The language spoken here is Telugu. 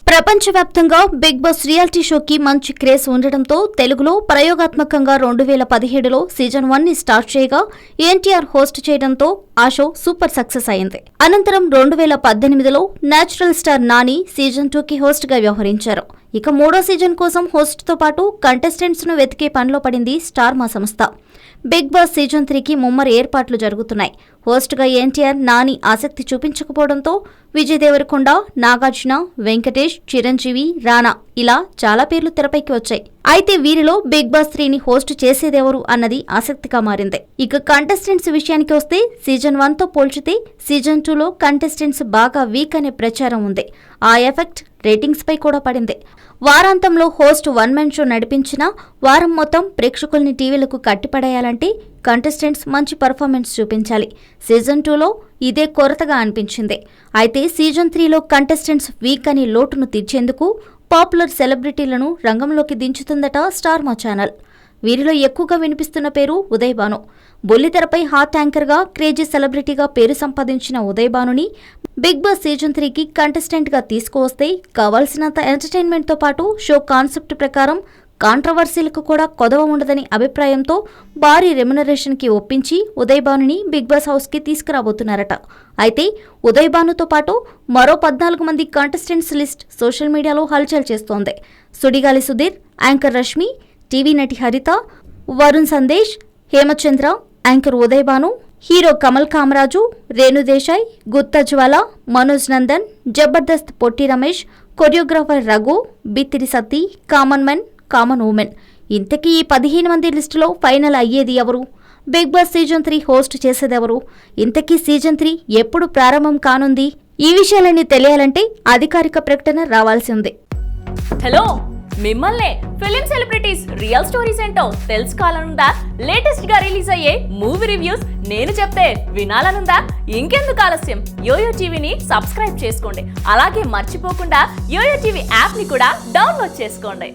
ప్రపంచవ్యాప్తంగా బిగ్ బాస్ రియాలిటీ షోకి మంచి క్రేజ్ ఉండడంతో తెలుగులో ప్రయోగాత్మకంగా 2015లో సీజన్ 1ని స్టార్ట్ చేయగా ఎన్టీఆర్ హోస్ట్ చేయడంతో ఆ షో సూపర్ సక్సెస్ అయింది. అనంతరం 2018లో నేచురల్ స్టార్ నాని సీజన్ 2కి హోస్ట్ గా వ్యవహరించారు. ఇక మూడో సీజన్ కోసం హోస్ట్ తో పాటు కంటెస్టెంట్స్ ను వెతికే పనిలో పడింది స్టార్ మా సంస్థ. బిగ్ బాస్ సీజన్ 3కి ముమ్మర ఏర్పాట్లు జరుగుతున్నాయి. హోస్ట్ గా ఎన్టీఆర్, నాని ఆసక్తి చూపించకపోవడంతో విజయ్ దేవరకొండ, నాగార్జున, వెంకటేష్, చిరంజీవి, రానా ఇలా చాలా పేర్లు తెరపైకి వచ్చాయి. అయితే వీరిలో బిగ్ బాస్ 3ని హోస్ట్ చేసేదెవరు అన్నది ఆసక్తిగా మారింది. ఇక కంటెస్టెంట్స్ విషయానికి వస్తే సీజన్ 1తో పోల్చితే సీజన్ 2లో కంటెస్టెంట్స్ బాగా వీక్ అనే ప్రచారం ఉంది. ఆ ఎఫెక్ట్ రేటింగ్స్ పై కూడా పడింది. వారాంతంలో హోస్ట్ వన్ మ్యాన్ షో నడిపించినా వారం మొత్తం ప్రేక్షకుల్ని టీవీలకు కట్టిపడేయాలంటే కంటెస్టెంట్స్ మంచి పర్ఫార్మెన్స్ చూపించాలి. సీజన్ 2లో ఇదే కొరతగా అనిపించింది. అయితే సీజన్ 3లో కంటెస్టెంట్స్ వీక్ అని లోటును తీర్చేందుకు పాపులర్ సెలబ్రిటీలను రంగంలోకి దించుతుందట స్టార్ మా ఛానల్. వీరిలో ఎక్కువగా వినిపిస్తున్న పేరు ఉదయ్ భాను. బుల్లితెరపై హాట్ యాంకర్గా, క్రేజీ సెలబ్రిటీగా పేరు సంపాదించిన ఉదయ్ భానుని బిగ్ బాస్ సీజన్ 3కి కంటెస్టెంట్గా తీసుకువస్తే కావాల్సినంత ఎంటర్టైన్మెంట్తో పాటు షో కాన్సెప్ట్ ప్రకారం కాంట్రవర్సీలకు కూడా కొదవ ఉండదని అభిప్రాయంతో భారీ రెమ్యునరేషన్కి ఒప్పించి ఉదయ్ భానుని బిగ్ బాస్ హౌస్కి తీసుకురాబోతున్నారట. అయితే ఉదయ్ భానుతో పాటు మరో 14 మంది కంటెస్టెంట్స్ లిస్ట్ సోషల్ మీడియాలో హల్చల్ చేస్తోంది. సుడిగాలి సుధీర్, యాంకర్ రష్మి, టీవీ నటి Haritha, Varun Sandesh, Hemachandra, anchor Uday Bhanu, hero Kamal Kamaraju, Renu Desai, Gutta Jwala, Manoj Nandan, Jabardasth Potti Ramesh, choreographer Raghu, Bithiri Sathi, common men, common women. ఇంతకీ ఈ 15 మంది లిస్టులో ఫైనల్ అయ్యేది ఎవరు? బిగ్ బాస్ సీజన్ 3 హోస్ట్ చేసేదెవరు? ఇంతకీ సీజన్ 3 ఎప్పుడు ప్రారంభం కానుంది? ఈ విషయాలన్నీ తెలియాలంటే అధికారిక ప్రకటన రావాల్సి ఉంది. హలో, మిమ్మల్నే ఫిలిం సెలబ్రిటీస్ రియల్ స్టోరీస్ ఏంటో తెలుసుకోవాలనుందా? లేటెస్ట్ గా రిలీజ్ అయ్యే మూవీ రివ్యూస్ నేను చెప్తే వినాలనుందా? ఇంకెందుకు ఆలస్యం, యోయో టీవీని సబ్స్క్రైబ్ చేసుకోండి. అలాగే మర్చిపోకుండా యోయో టీవీ యాప్ ని కూడా డౌన్లోడ్ చేసుకోండి.